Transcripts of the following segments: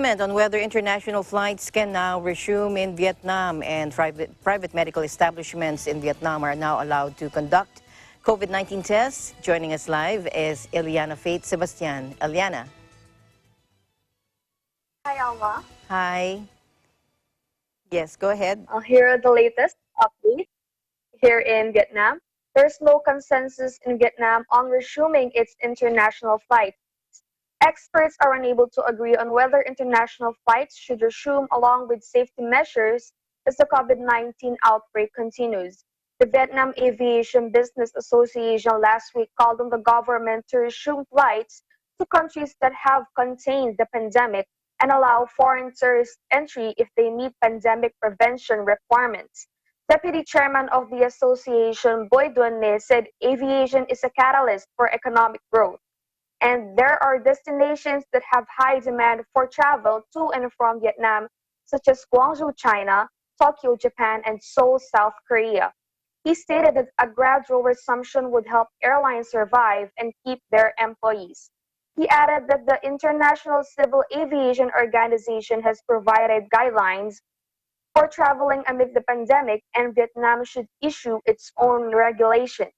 agreement on whether international flights can now resume in Vietnam, and private medical establishments in Vietnam are now allowed to conduct COVID-19 tests. Joining us live is Eliana Faith Sebastian. Eliana. Hi, Alma. Hi. Yes, go ahead. Here are the latest updates here in Vietnam. There's no consensus in Vietnam on resuming its international flights. Experts are unable to agree on whether international flights should resume along with safety measures as the COVID-19 outbreak continues. The Vietnam Aviation Business Association last week called on the government to resume flights to countries that have contained the pandemic and allow foreign tourist entry if they meet pandemic prevention requirements. Deputy Chairman of the association, Boy Duan Ne, said aviation is a catalyst for economic growth, and there are destinations that have high demand for travel to and from Vietnam, such as Guangzhou, China, Tokyo, Japan, and Seoul, South Korea. He stated that a gradual resumption would help airlines survive and keep their employees. He added that the International Civil Aviation Organization has provided guidelines for traveling amid the pandemic, and Vietnam should issue its own regulations.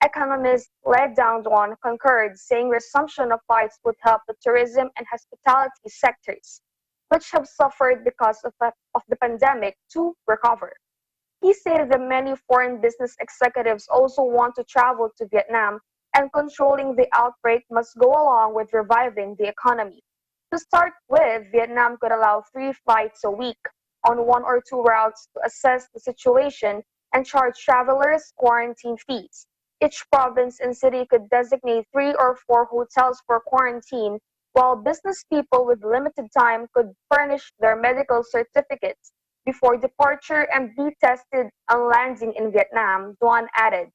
Economist Le Dang Duan concurred, saying resumption of flights would help the tourism and hospitality sectors, which have suffered because of the pandemic, to recover. He stated that many foreign business executives also want to travel to Vietnam, and controlling the outbreak must go along with reviving the economy. To start with, Vietnam could allow 3 flights a week on 1 or 2 routes to assess the situation and charge travelers quarantine fees. Each province and city could designate 3 or 4 hotels for quarantine, while business people with limited time could furnish their medical certificates before departure and be tested on landing in Vietnam, Duan added.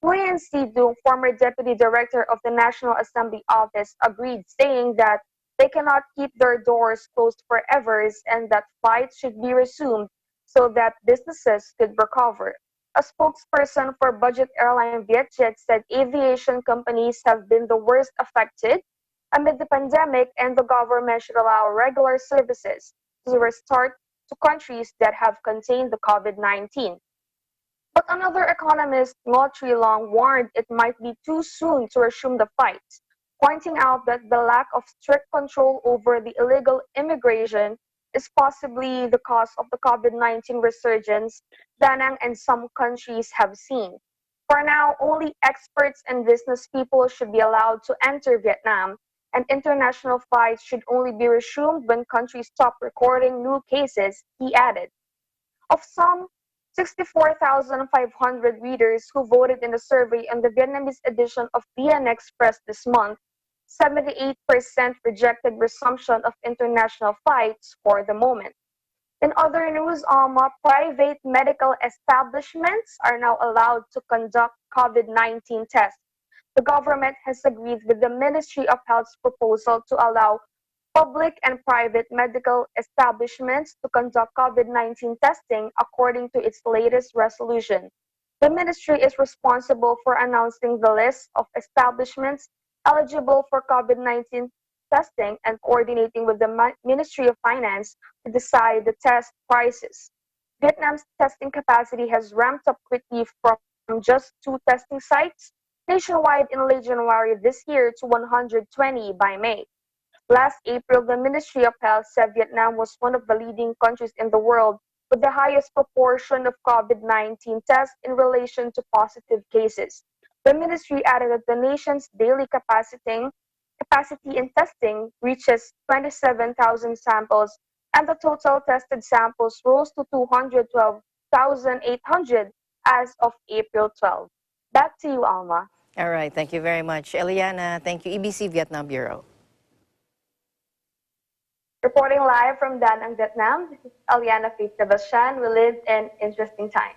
Nguyen Si Dung, former deputy director of the National Assembly Office, agreed, saying that they cannot keep their doors closed forever and that flights should be resumed so that businesses could recover. A spokesperson for budget airline Vietjet said aviation companies have been the worst affected amid the pandemic, and the government should allow regular services to restart to countries that have contained the COVID-19. But another economist, Ngo Tri Long, warned it might be too soon to resume the fight, pointing out that the lack of strict control over the illegal immigration is possibly the cause of the COVID-19 resurgence Da Nang and some countries have seen. For now, only experts and business people should be allowed to enter Vietnam, and international flights should only be resumed when countries stop recording new cases, he added. Of some 64,500 readers who voted in the survey on the Vietnamese edition of VN Express this month, 78% rejected resumption of international flights for the moment. In other news, private medical establishments are now allowed to conduct COVID-19 tests. The government has agreed with the Ministry of Health's proposal to allow public and private medical establishments to conduct COVID-19 testing according to its latest resolution. The ministry is responsible for announcing the list of establishments eligible for COVID-19 testing and coordinating with the Ministry of Finance to decide the test prices. Vietnam's testing capacity has ramped up quickly from just 2 testing sites nationwide in late January this year to 120 by May. Last April, the Ministry of Health said Vietnam was one of the leading countries in the world with the highest proportion of COVID-19 tests in relation to positive cases. The ministry added that the nation's daily capacity in testing reaches 27,000 samples, and the total tested samples rose to 212,800 as of April 12. Back to you, Alma. All right, thank you very much. Eliana, thank you. EBC Vietnam Bureau. Reporting live from Da Nang, Vietnam, this is Eliana Faith Sebastian. We live in interesting times.